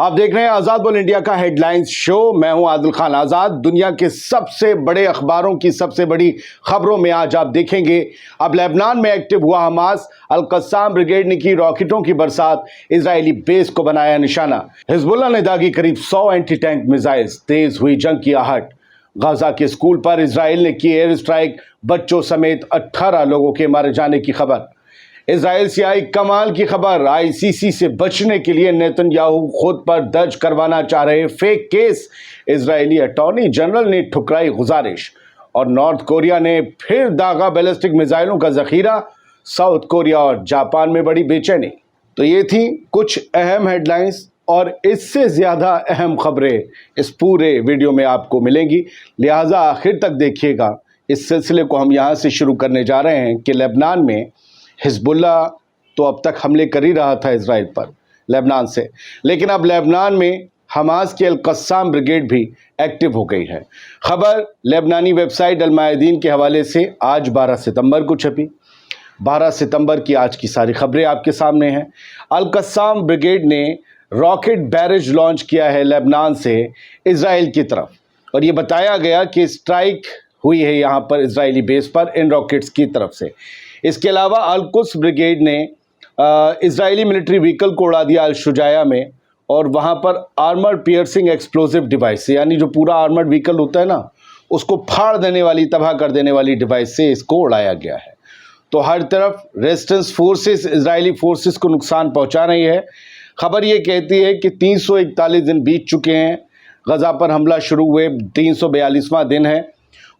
आप देख रहे हैं आजाद बोल इंडिया का हेडलाइंस शो। मैं हूं आदिल खान आजाद। दुनिया के सबसे बड़े अखबारों की सबसे बड़ी खबरों में आज आप देखेंगे, अब लेबनान में एक्टिव हुआ हमास, अल कस्साम ब्रिगेड ने की रॉकेटों की बरसात, इजरायली बेस को बनाया निशाना, हिजबुल्लाह ने दागी करीब 100 एंटी टैंक मिसाइल्स, तेज हुई जंग की आहट, गाजा के स्कूल पर इजराइल ने की एयर स्ट्राइक, बच्चों समेत 18 लोगों के मारे जाने की खबर। इजराइल से आई कमाल की खबर, आईसीसी से बचने के लिए नेतन्याहू खुद पर दर्ज करवाना चाह रहे fake case, Israeli attorney general ने ठुकराई गुजारिश, और नॉर्थ कोरिया ने फिर दागा बैलिस्टिक मिसाइलों का जखीरा, साउथ कोरिया और जापान में बड़ी बेचैनी। तो ये थी कुछ अहम हेडलाइंस, और इससे ज्यादा अहम खबरें इस पूरे वीडियो में आपको मिलेंगी, लिहाजा आखिर तक देखिएगा। इस सिलसिले को हम यहाँ से शुरू करने जा रहे हैं कि लेबनान में हिजबुल्ला तो अब तक हमले कर ही रहा था इजराइल पर लेबनान से, लेकिन अब लेबनान में हमास की अल कस्साम ब्रिगेड भी एक्टिव हो गई है। खबर लेबनानी वेबसाइट अल मायदीन के हवाले से आज 12 सितंबर को छपी। 12 सितंबर की आज की सारी खबरें आपके सामने हैं। अल कस्साम ब्रिगेड ने रॉकेट बैरेज लॉन्च किया है लेबनान से इजराइल की तरफ, और ये बताया गया कि स्ट्राइक हुई है यहाँ पर इजरायली बेस पर इन रॉकेट्स की तरफ से। इसके अलावा अल कुद्स ब्रिगेड ने इजरायली मिलिट्री व्हीकल को उड़ा दिया अल शुजाया में, और वहाँ पर आर्मर्ड पियर्सिंग एक्सप्लोसिव डिवाइस से, यानी जो पूरा आर्मर्ड व्हीकल होता है ना, उसको फाड़ देने वाली, तबाह कर देने वाली डिवाइस से इसको उड़ाया गया है। तो हर तरफ रेजिस्टेंस फोर्सेस इजरायली फोर्सेस को नुकसान पहुँचा रही है। खबर ये कहती है कि 341 दिन बीत चुके हैं, गजा पर हमला शुरू हुए 342वां दिन है,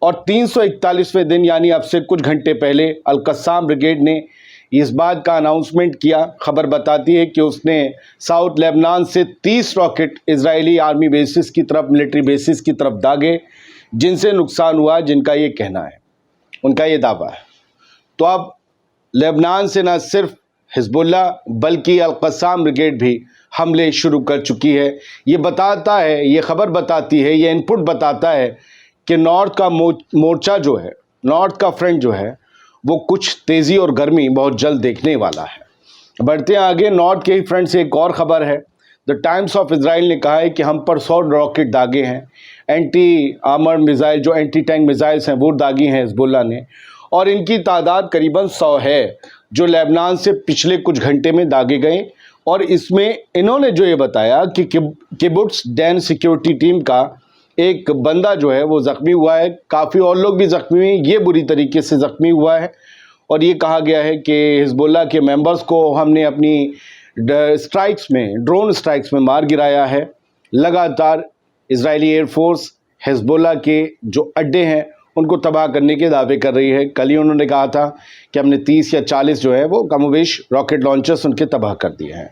और 341वें दिन यानी अब से कुछ घंटे पहले अल कस्साम ब्रिगेड ने इस बात का अनाउंसमेंट किया। खबर बताती है कि उसने साउथ लेबनान से 30 रॉकेट इजरायली आर्मी बेसिस की तरफ, मिलिट्री बेसिस की तरफ दागे, जिनसे नुकसान हुआ, जिनका ये कहना है, उनका ये दावा है। तो अब लेबनान से न सिर्फ हिजबुल्ला बल्कि अल कस्साम ब्रिगेड भी हमले शुरू कर चुकी है। ये बताता है, ये खबर बताती है, ये इनपुट बताता है कि नॉर्थ का मोर्चा जो है, नॉर्थ का फ्रंट जो है, वो कुछ तेज़ी और गर्मी बहुत जल्द देखने वाला है। बढ़ते हैं आगे, नॉर्थ के ही फ्रंट से एक और ख़बर है। द टाइम्स ऑफ इजराइल ने कहा है कि हम पर 100 रॉकेट दागे हैं, एंटी आर्मर्ड मिसाइल, जो एंटी टैंक मिसाइल्स हैं, वो दागी हैं हिजबुल्लाह ने, और इनकी तादाद करीबन 100 है, जो लेबनान से पिछले कुछ घंटे में दागे गए। और इसमें इन्होंने जो ये बताया कि किबुट्स डैन सिक्योरिटी टीम का एक बंदा जो है वो ज़ख्मी हुआ है, काफ़ी और लोग भी ज़ख्मी हुए, ये बुरी तरीके से ज़ख्मी हुआ है, और ये कहा गया है कि हिजबुल्लाह के मेंबर्स को हमने अपनी स्ट्राइक्स में, ड्रोन स्ट्राइक्स में मार गिराया है। लगातार इजरायली एयरफोर्स हिजबुल्लाह के जो अड्डे हैं उनको तबाह करने के दावे कर रही है। कल ही उन्होंने कहा था कि हमने 30 या 40 जो है वो कमोबेश रॉकेट लॉन्चर्स उनके तबाह कर दिए हैं।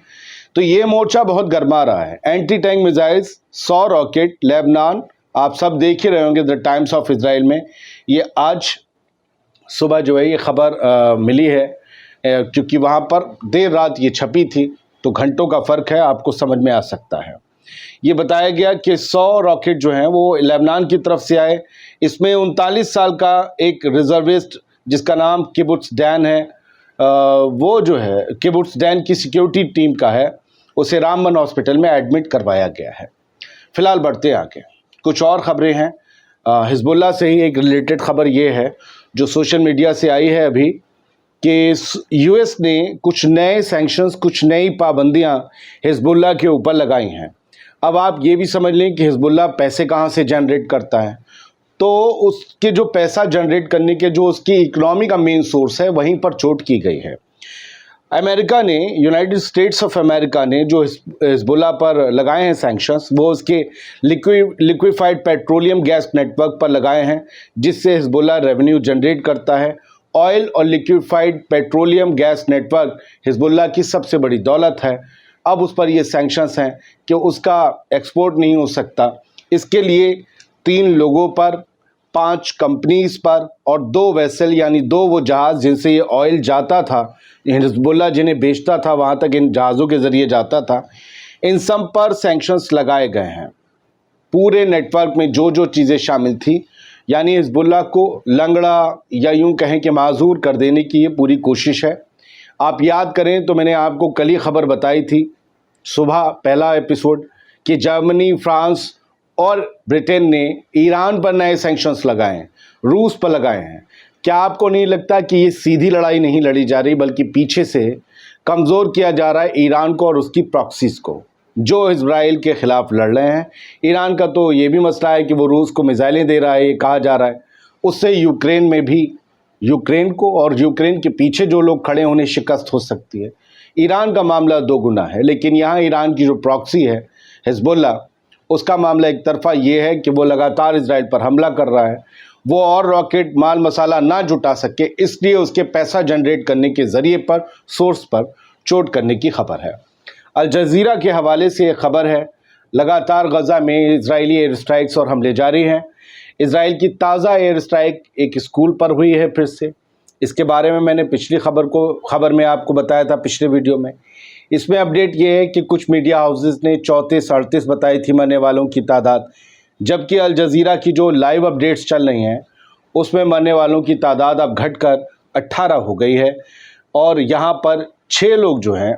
तो ये मोर्चा बहुत गर्मा रहा है। Anti tank missiles, 100 rocket, Lebanon, आप सब देख ही रहे होंगे द टाइम्स ऑफ इजराइल में। ये आज सुबह जो है ये खबर मिली है, क्योंकि वहाँ पर देर रात ये छपी थी, तो घंटों का फ़र्क है, आपको समझ में आ सकता है। ये बताया गया कि 100 रॉकेट जो हैं वो लेबनान की तरफ से आए। इसमें 39 साल का एक रिजर्विस्ट जिसका नाम किबुट्स डैन है, वो जो है किबुट्स डैन की सिक्योरिटी टीम का है, उसे रामबन हॉस्पिटल में एडमिट करवाया गया है। फिलहाल बढ़ते आगे, कुछ और खबरें हैं। हिजबुल्लाह से ही एक रिलेटेड खबर ये है जो सोशल मीडिया से आई है अभी, कि यूएस ने कुछ नए सैंक्शंस, कुछ नई पाबंदियां हिजबुल्लाह के ऊपर लगाई हैं। अब आप ये भी समझ लें कि हिजबुल्लाह पैसे कहाँ से जनरेट करता है, तो उसके जो पैसा जनरेट करने के जो उसकी इकोनॉमी का मेन सोर्स है, वहीं पर चोट की गई है। अमेरिका ने, यूनाइटेड स्टेट्स ऑफ अमेरिका ने जो हिजबुल्लाह पर लगाए हैं सैंक्शंस, वो उसके लिक्विफाइड पेट्रोलियम गैस नेटवर्क पर लगाए हैं, जिससे हिजबुल्लाह रेवेन्यू जनरेट करता है। ऑयल और liquefied petroleum gas network Hezbollah की सबसे बड़ी दौलत है। अब उस पर ये सैंक्शंस हैं कि उसका एक्सपोर्ट नहीं हो सकता। इसके लिए 3 लोगों पर, 5 कंपनीज पर, और 2 वेसल यानी 2 वो जहाज़ जिनसे ये ऑयल जाता था, हिजबुल्लाह जिन्हें बेचता था वहाँ तक इन जहाज़ों के ज़रिए जाता था, इन सब पर सैंक्शंस लगाए गए हैं। पूरे नेटवर्क में जो जो चीज़ें शामिल थी, यानी हिजबुल्लाह को लंगड़ा या यूं कहें कि माजूर कर देने की ये पूरी कोशिश है। आप याद करें तो मैंने आपको कल ही खबर बताई थी, सुबह पहला एपिसोड, कि जर्मनी, फ्रांस और ब्रिटेन ने ईरान पर नए सैंक्शंस लगाए हैं, रूस पर लगाए हैं। क्या आपको नहीं लगता कि ये सीधी लड़ाई नहीं लड़ी जा रही, बल्कि पीछे से कमज़ोर किया जा रहा है ईरान को और उसकी प्रॉक्सीज को, जो इजराइल के ख़िलाफ़ लड़ रहे हैं? ईरान का तो ये भी मसला है कि वो रूस को मिसाइलें दे रहा है, ये कहा जा रहा है। उससे यूक्रेन में भी, यूक्रेन को और यूक्रेन के पीछे जो लोग खड़े हैं उन्हें शिकस्त हो सकती है। ईरान का मामला दो गुना है, लेकिन यहाँ ईरान की जो प्रॉक्सी है हिजबुल्लाह, उसका मामला एक तरफा ये है कि वो लगातार इजराइल पर हमला कर रहा है। वो और रॉकेट माल मसाला ना जुटा सके, इसलिए उसके पैसा जनरेट करने के ज़रिए पर, सोर्स पर चोट करने की खबर है। अल जज़ीरा के हवाले से ये खबर है, लगातार गज़ा में इजरायली एयर स्ट्राइक्स और हमले जारी हैं। इजराइल की ताज़ा एयर स्ट्राइक एक स्कूल पर हुई है फिर से। इसके बारे में मैंने पिछली खबर में आपको बताया था, पिछले वीडियो में। इसमें अपडेट ये है कि कुछ मीडिया हाउसेस ने 34-38 बताई थी मरने वालों की तादाद, जबकि अल जज़ीरा की जो लाइव अपडेट्स चल रही हैं उसमें मरने वालों की तादाद अब घटकर 18 हो गई है। और यहाँ पर 6 लोग जो हैं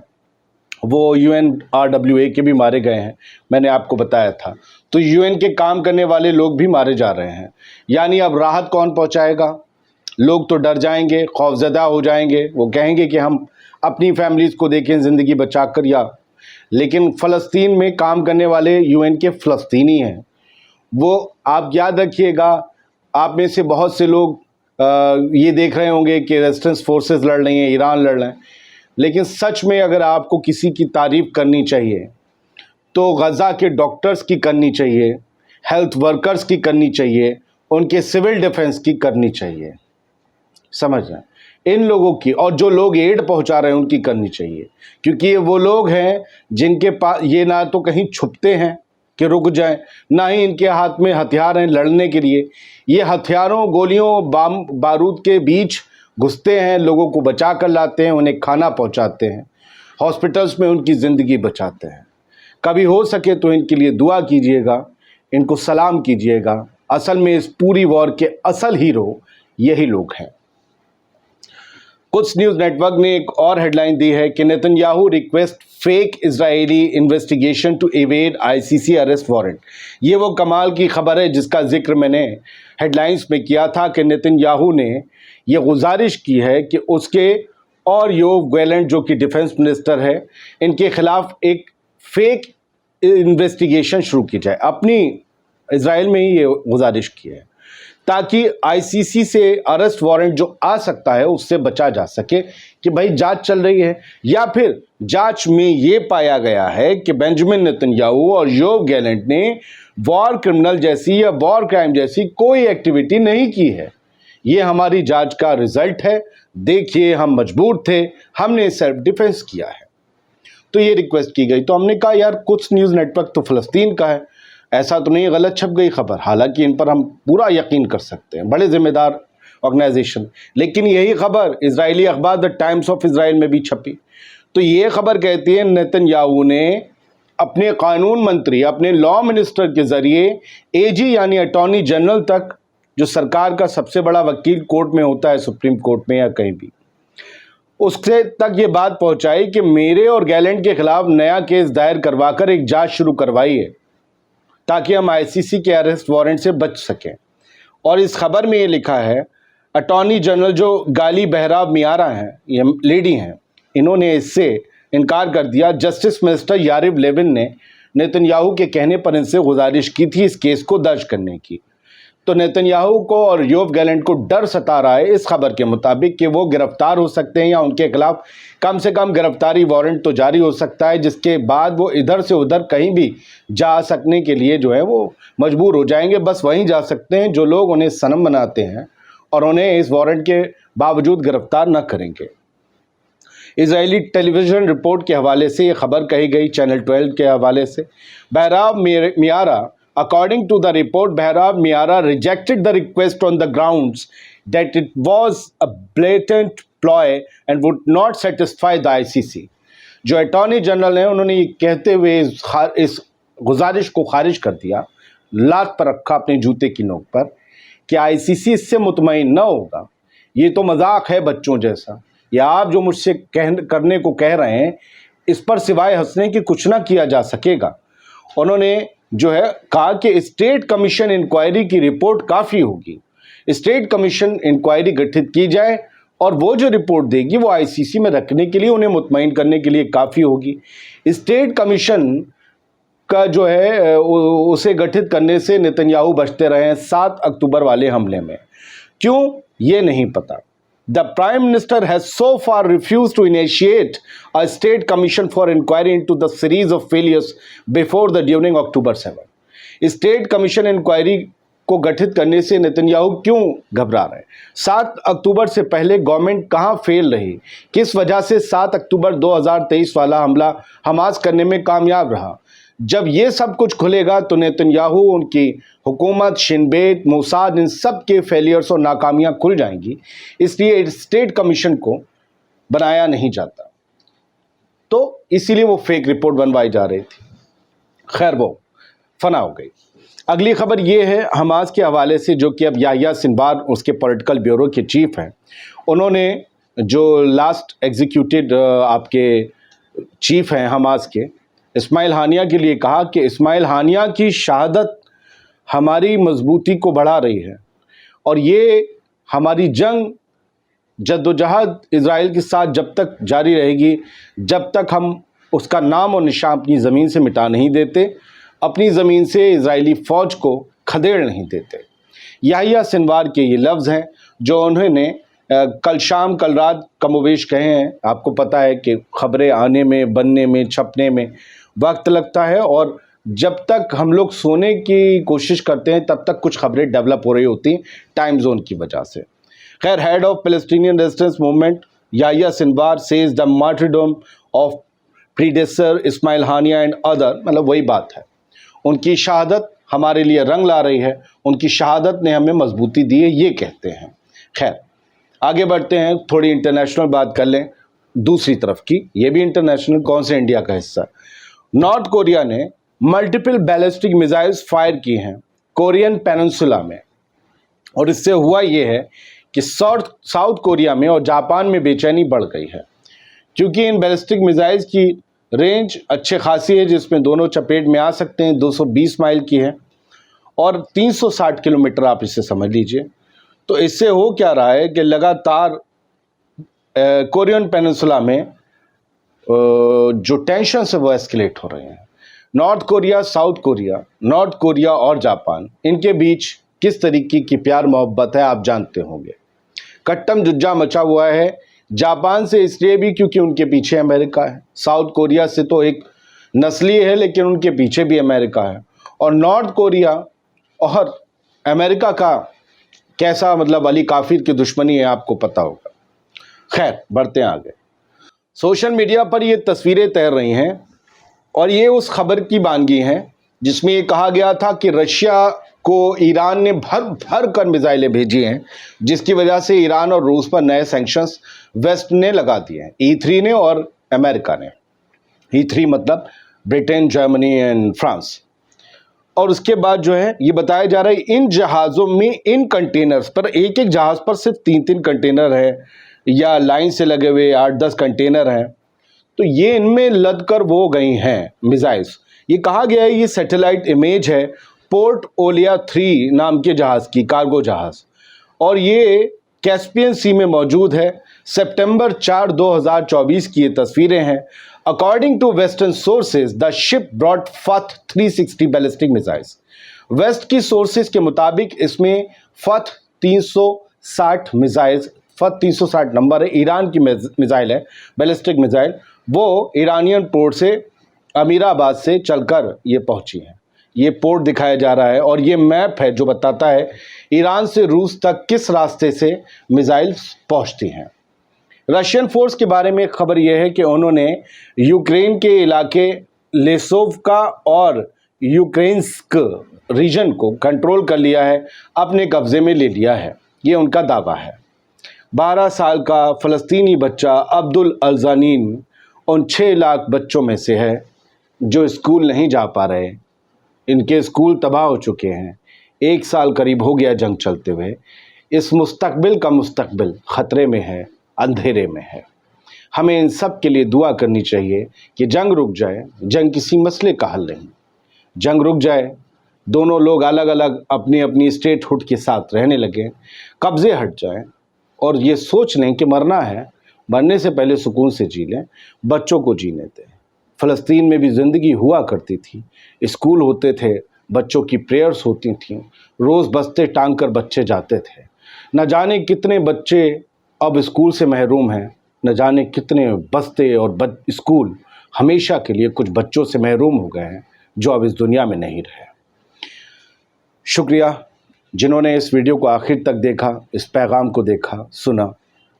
वो UNRWA के भी मारे गए हैं, मैंने आपको बताया था। तो UN के काम करने वाले लोग भी मारे जा रहे हैं। यानी अब राहत कौन पहुँचाएगा? लोग तो डर जाएंगे, खौफजदा हो जाएंगे, वो कहेंगे कि हम अपनी फैमिलीज़ को देखें ज़िंदगी बचाकर। या लेकिन फ़लस्तीन में काम करने वाले UN के फ़लस्तीनी हैं। वो आप याद रखिएगा, आप में से बहुत से लोग ये देख रहे होंगे कि रेजिस्टेंस फोर्सेस लड़ रही हैं, ईरान लड़ रहे हैं, लेकिन सच में अगर आपको किसी की तारीफ़ करनी चाहिए तो गज़ा के डॉक्टर्स की करनी चाहिए, हेल्थ वर्कर्स की करनी चाहिए, उनके सिविल डिफेंस की करनी चाहिए। समझ रहे हैं? इन लोगों की, और जो लोग एड पहुंचा रहे हैं उनकी करनी चाहिए, क्योंकि ये वो लोग हैं जिनके पास ये ना तो कहीं छुपते हैं कि रुक जाएं, ना ही इनके हाथ में हथियार हैं लड़ने के लिए। ये हथियारों, गोलियों, बम बारूद के बीच घुसते हैं, लोगों को बचा कर लाते हैं, उन्हें खाना पहुंचाते हैं, हॉस्पिटल्स में उनकी ज़िंदगी बचाते हैं। कभी हो सके तो इनके लिए दुआ कीजिएगा, इनको सलाम कीजिएगा। असल में इस पूरी वॉर के असल हीरो यही लोग हैं। कुछ न्यूज़ नेटवर्क ने एक और हेडलाइन दी है कि Netanyahu request fake Israeli investigation to evade ICC arrest warrant. ये वो कमाल की खबर है जिसका जिक्र मैंने हेडलाइंस में किया था कि नेतन्याहू ने ये गुजारिश की है कि उसके और योव गैलेंट, जो कि डिफेंस मिनिस्टर है, इनके खिलाफ एक फेक इन्वेस्टिगेशन शुरू की जाए। अपनी इजराइल में ही ये गुजारिश की है, ताकि ICC से अरेस्ट वारंट जो आ सकता है उससे बचा जा सके कि भाई जांच चल रही है, या फिर जांच में ये पाया गया है कि बेंजामिन नेतन्याहू और योव गैलेंट ने वॉर क्रिमिनल जैसी या वॉर क्राइम जैसी कोई एक्टिविटी नहीं की है। ये हमारी जांच का रिजल्ट है, देखिए हम मजबूर थे, हमने सेल्फ डिफेंस किया है। तो ये रिक्वेस्ट की गई। तो हमने कहा यार कुछ न्यूज़ नेटवर्क तो फ़लस्तीन का है, ऐसा तो नहीं गलत छप गई खबर, हालांकि इन पर हम पूरा यकीन कर सकते हैं, बड़े ज़िम्मेदार ऑर्गेनाइजेशन। लेकिन यही खबर इजरायली अखबार द टाइम्स ऑफ इजराइल में भी छपी। तो ये खबर कहती है नेतन्याहू ने अपने कानून मंत्री, अपने लॉ मिनिस्टर के ज़रिए AG यानी अटॉर्नी जनरल तक, जो सरकार का सबसे बड़ा वकील कोर्ट में होता है, सुप्रीम कोर्ट में या कहीं भी, उससे तक ये बात पहुंचाई कि मेरे और गैलेंट के खिलाफ नया केस दायर करवाकर एक जांच शुरू करवाई है, ताकि हम ICC के अरेस्ट वारंट से बच सकें। और इस खबर में ये लिखा है, अटॉर्नी जनरल जो गाली बहराव मियारा हैं, ये लेडी हैं, इन्होंने इससे इनकार कर दिया। जस्टिस मिनिस्टर यारिव लेविन ने नेतन्याहू के कहने पर इनसे गुजारिश की थी इस केस को दर्ज करने की। तो नेतन्याहू को और योव गैलेंट को डर सता रहा है इस खबर के मुताबिक कि वो गिरफ्तार हो सकते हैं, या उनके खिलाफ कम से कम गिरफ्तारी वारंट तो जारी हो सकता है, जिसके बाद वो इधर से उधर कहीं भी जा सकने के लिए जो है वो मजबूर हो जाएंगे। बस वहीं जा सकते हैं जो लोग उन्हें सनम बनाते हैं और उन्हें इस वारंट के बावजूद गिरफ्तार न करेंगे। इजरायली टेलीविज़न रिपोर्ट के हवाले से ये खबर कही गई, चैनल 12 के हवाले से। बहराव मियारा, according to the report, Behrav Miara rejected the request on the grounds that it was a blatant ploy and would not satisfy the ICC. जो अटॉर्नी जनरल हैं उन्होंने ये कहते हुए इस गुजारिश को खारिज कर दिया, लात पर रखा अपने जूते की नोक पर, कि ICC इससे मुतमईन न होगा। ये तो मजाक है बच्चों जैसा, या आप जो मुझसे करने को कह रहे हैं इस पर सिवाय हंसने की कुछ ना किया जा सकेगा। انہوں نے جو ہے کہا کہ اسٹیٹ کمیشن انکوائری کی رپورٹ کافی ہوگی، اسٹیٹ کمیشن انکوائری گٹھت کی جائے اور وہ جو رپورٹ دے گی وہ آئی سی سی میں رکھنے کے لیے، انہیں مطمئن کرنے کے لیے کافی ہوگی۔ اسٹیٹ کمیشن کا جو ہے اسے گٹھت کرنے سے نتن یاہو بچتے رہے ہیں 7 اکتوبر والے حملے میں، کیوں یہ نہیں پتا۔ The Prime Minister has so far refused to initiate a state commission for inquiry into the series of failures before the during October 7. State commission inquiry کو گٹھت کرنے سے نتن یاہو کیوں گھبرا رہے ہیں؟ 7 اکتوبر سے پہلے گورنمنٹ کہاں فیل رہی؟ کس وجہ سے 7 اکتوبر 2023 والا حملہ حماس کرنے میں کامیاب رہا؟ جب یہ سب کچھ کھلے گا تو نتن یاہو، ان کی حکومت، شن بیت، موساد، ان سب کے فیلیئرز اور ناکامیاں کھل جائیں گی۔ اس لیے اسٹیٹ کمیشن کو بنایا نہیں جاتا، تو اسی لیے وہ فیک رپورٹ بنوائی جا رہی تھی۔ خیر وہ فنا ہو گئی۔ اگلی خبر یہ ہے حماس کے حوالے سے، جو کہ اب یحییٰ سنوار اس کے پولیٹیکل بیورو کے چیف ہیں، انہوں نے جو لاسٹ ایگزیکیوٹیڈ آپ کے چیف ہیں حماس کے، اسماعیل ہانیہ کے لیے کہا کہ اسماعیل ہانیہ کی شہادت ہماری مضبوطی کو بڑھا رہی ہے، اور یہ ہماری جنگ جدوجہد اسرائیل کے ساتھ جب تک جاری رہے گی، جب تک ہم اس کا نام اور نشان اپنی زمین سے مٹا نہیں دیتے، اپنی زمین سے اسرائیلی فوج کو کھدیڑ نہیں دیتے۔ یحییٰ سنوار کے یہ لفظ ہیں جو انہوں نے کل رات کم و بیش کہے ہیں۔ آپ کو پتہ ہے کہ خبریں آنے میں، بننے میں، چھپنے میں وقت لگتا ہے، اور جب تک ہم لوگ سونے کی کوشش کرتے ہیں تب تک کچھ خبریں ڈیولپ ہو رہی ہوتی ہیں ٹائم زون کی وجہ سے۔ خیر، head of Palestinian resistance movement Yahya Sinwar says the martyrdom of predecessor Ismail Haniyeh and other, مطلب وہی بات ہے، ان کی شہادت ہمارے لیے رنگ لا رہی ہے، ان کی شہادت نے ہمیں مضبوطی دی ہے، یہ کہتے ہیں۔ خیر آگے بڑھتے ہیں، تھوڑی انٹرنیشنل بات کر لیں دوسری طرف کی، یہ بھی انٹرنیشنل، کون سے انڈیا کا حصہ۔ نارتھ کوریا نے ملٹیپل بیلسٹک میزائلز فائر کی ہیں کورین پیننسولا میں، اور اس سے ہوا یہ ہے کہ ساؤتھ کوریا میں اور جاپان میں بے چینی بڑھ گئی ہے، کیونکہ ان بیلسٹک میزائلز کی رینج اچھے خاصی ہے، جس میں دونوں چپیٹ میں آ سکتے ہیں، 220 مائل کی ہے اور 360 کلومیٹر آپ اسے سمجھ لیجئے۔ تو اس سے ہو کیا رہا ہے کہ لگاتار کورین پیننسولا میں جو ٹینشنز ہیں وہ ایسکلیٹ ہو رہے ہیں۔ North Korea, south Korea, north Korea اور جاپان، ان کے بیچ کس طریقے کی پیار محبت ہے آپ جانتے ہوں گے۔ کٹم ججا مچا ہوا ہے جاپان سے اس لیے بھی کیونکہ ان کے پیچھے امریکہ ہے، ساؤتھ کوریا سے تو ایک نسلی ہے لیکن ان کے پیچھے بھی امریکہ ہے، اور نارتھ کوریا اور امریکہ کا کیسا مطلب علی کافر کی دشمنی ہے آپ کو پتہ ہوگا۔ خیر بڑھتے ہیں آگے۔ سوشل میڈیا پر یہ تصویریں تیر رہی ہیں، اور یہ اس خبر کی بانگی ہیں جس میں یہ کہا گیا تھا کہ رشیا کو ایران نے بھر کر میزائلیں بھیجی ہیں، جس کی وجہ سے ایران اور روس پر نئے سینکشنز ویسٹ نے لگا دیے ہیں، E3 نے اور امریکہ نے۔ E3 مطلب برٹن، جرمنی اینڈ فرانس۔ اور اس کے بعد جو ہے یہ بتایا جا رہا ہے ان جہازوں میں، ان کنٹینرز پر، ایک ایک جہاز پر صرف 3 کنٹینر ہے، یا لائن سے لگے ہوئے 8-10 کنٹینر ہیں، تو یہ ان میں لد کر وہ گئی ہیں میزائلز۔ یہ کہا گیا ہے یہ سیٹلائٹ امیج ہے پورٹ اولیا 3 نام کے جہاز کی، کارگو جہاز، اور یہ کیسپین سی میں موجود ہے۔ سپٹمبر 4، 2024 کی یہ تصویریں ہیں۔ According to western sources the ship brought Fattah 360 ballistic missiles. West کی سورسز کے مطابق اس میں فتح 360 میزائلز، فتح 360 نمبر ہے، ایران کی میزائل ہے، بیلسٹک میزائل، وہ ایرانین پورٹ سے، امیر آباد سے چل کر یہ پہنچی ہیں۔ یہ پورٹ دکھایا جا رہا ہے، اور یہ میپ ہے جو بتاتا ہے ایران سے روس تک کس راستے سے میزائل پہنچتی ہیں۔ رشین فورس کے بارے میں ایک خبر یہ ہے کہ انہوں نے یوکرین کے علاقے لیسووکا اور یوکرینسک ریجن کو کنٹرول کر لیا ہے، اپنے قبضے میں لے لیا ہے، یہ ان کا دعویٰ ہے۔ 12 سال کا فلسطینی بچہ عبد الزنین ان 6 لاکھ بچوں میں سے ہے جو اسکول نہیں جا پا رہے، ان کے اسکول تباہ ہو چکے ہیں، 1 سال قریب ہو گیا جنگ چلتے ہوئے، اس مستقبل کا مستقبل خطرے میں ہے، اندھیرے میں ہے۔ ہمیں ان سب کے لیے دعا کرنی چاہیے کہ جنگ رک جائے، جنگ کسی مسئلے کا حل نہیں، जंग रुक जाए, दोनों लोग अलग अलग अपनी अपनी स्टेटहुड के साथ रहने लगे, कब्जे हट जाएं और ये सोच लें कि मरना है, मरने से पहले सुकून से जी लें, बच्चों को जीने दें। फ़लस्तीन में भी ज़िंदगी हुआ करती थी, स्कूल होते थे, बच्चों की प्रेयर्स होती थीं, रोज़ बस्ते टांग कर बच्चे जाते थे। न जाने कितने बच्चे अब स्कूल से महरूम हैं, न जाने कितने बस्ते और स्कूल हमेशा के लिए कुछ बच्चों से महरूम हो गए हैं जो अब इस दुनिया में नहीं रहे। शुक्रिया जिन्होंने इस वीडियो को आखिर तक देखा, इस पैगाम को देखा, सुना।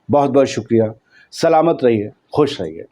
बहुत बहुत शुक्रिया। सलामत रहिए, खुश रहिए।